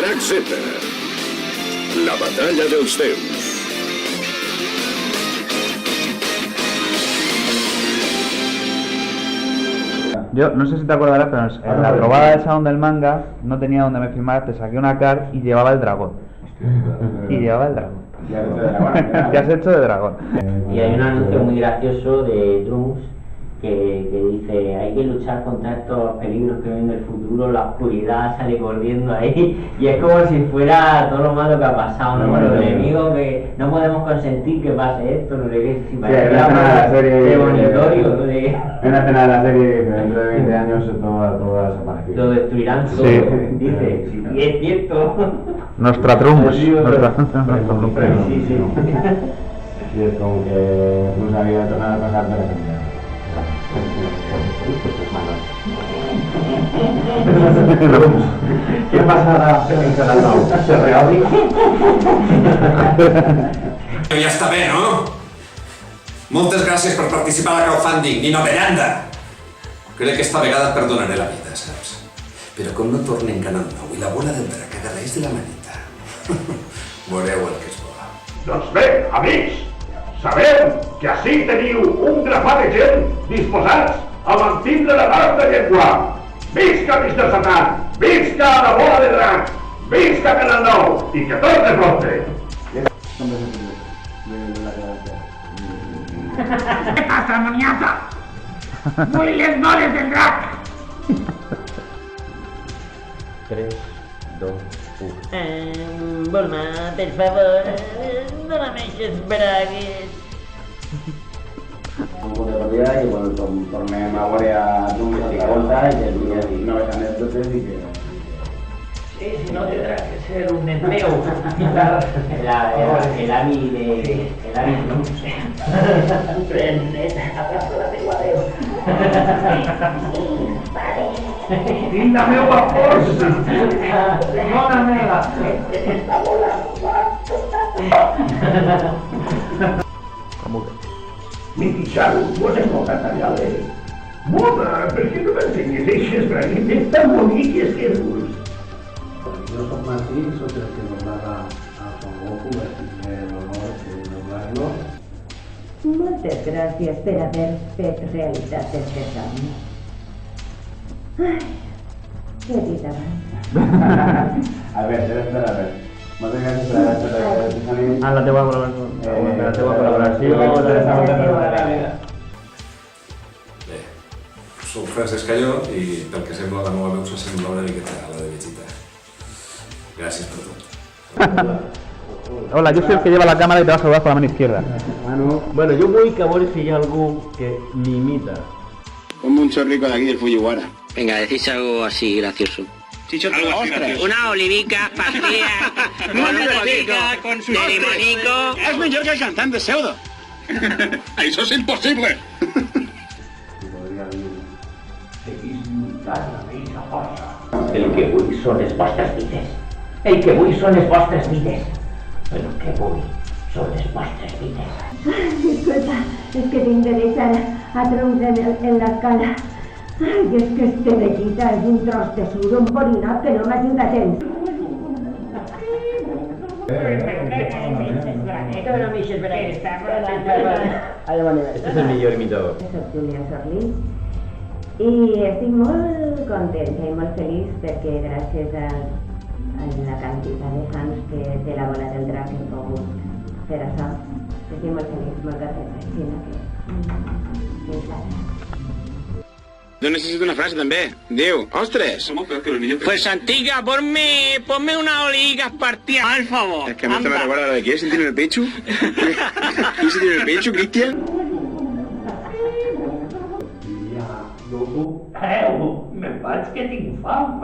Drac Z. La batalla dels déus. Yo no sé si te acordarás, pero en la probada esa donde el manga no tenía donde me filmar, te saqué una card y llevaba el dragón. Y llevaba el dragón. Ya has hecho de dragón. Y hay un anuncio muy gracioso de Trunks que dice: hay que luchar contra estos peligros que vienen del futuro, la oscuridad sale corriendo ahí, y es como si fuera todo lo malo que ha pasado, ¿no? Los enemigos, que no podemos consentir que pase esto, no sé qué, si parece de monitorio, de... Hay una escena de la serie que dentro de 20 años todo ha desaparecido. Lo destruirán todo, Sí. dice, y es cierto. Nuestra Trunks. Sí, sí. Y es como que no sabía tornar a pasar de la cambiar. ¿Qué pasarà en Canal 9? Se reobri? Ja està bé, no? Moltes gràcies per participar a crowdfunding, Nino de Llanda. Crec que esta vegada et perdonaré la vida, saps? Però com no torni en Canal 9 i la bola del drac agarreix de la manita, veureu el que és bo. Doncs bé, amics, sabem que ací teniu un grapat de gent disposats a mantindre la part de llengua. Visca Mr. Satan! Visca la bola de drac! Visca Canal 9! I que tot de prompte! ¿Qué pasa, moniata? ¡Muy les boles del drac! 3, 2, 1. Volma, per favor, no la deixes bragues. Un poco de realidad y bueno, tornem a veure a Trunks a Ticonta y noves anècdotes i que... Sí, si no tendrá que ser un nen meu. El avi de... El avi Trunks. Pren-net, agafa la teua Déu. I la meva força! Bona meva. Esta bola Com ho veus? Miqui Xaru, vos hem mocat allà de... Mona, per què no m'ensenyes eixes braguetes tan boniques que dus? Yo soy Martín, soy el que doblaba a Son Goku, así que el honor de doblarlo. Moltes gràcies per haver fet realitat este somni. Ai, què he dit abans? A ver, espera. Moltes gràcies per haver fet aquest salir. Ah, la teva col·laboració. Bé, soc Francesc Calló i pel que sembla la meva veu s'assembla una miqueta a la de Vegeta. Gràcies per tot. Hola, yo soy el que lleva la cámara y te va a saludar con la mano izquierda. Bueno, yo voy que a ver si hay algún que me imita. Ponme un chorrico de aquí del Fujiwara. Venga, decís algo así gracioso. Algo así gracioso. Una olivica partida con una pica con su limonico. És millor que el cantant de Pseudo. Això és impossible. El que vull són les vostres vides. El que vull són les vostres vides. El que vull són les vostres vides. Ay, disculpa, es que tinc de deixar a Trunks en la cara. Ai, és que este Vegeta és un tros de suro emborinat que no m'ajuda gens. Este es el mejor imitador. Soc Júlia Sorlí i estic molt contenta i molt feliç perquè gràcies a la quantitat de fans que té la bola del drac hem pogut fer això. Estic molt feliç, molt contenta. Fins ara. Yo necesito una frase también. Digo, ¡ostres! Pues Antigua, ponme una oliva partida, por favor. Es que a mí esto me recuerda a lo de ¿quieres sentir en el pecho? ¿Quieres sentir en el pecho, Cristian? Me faig que tinc fam.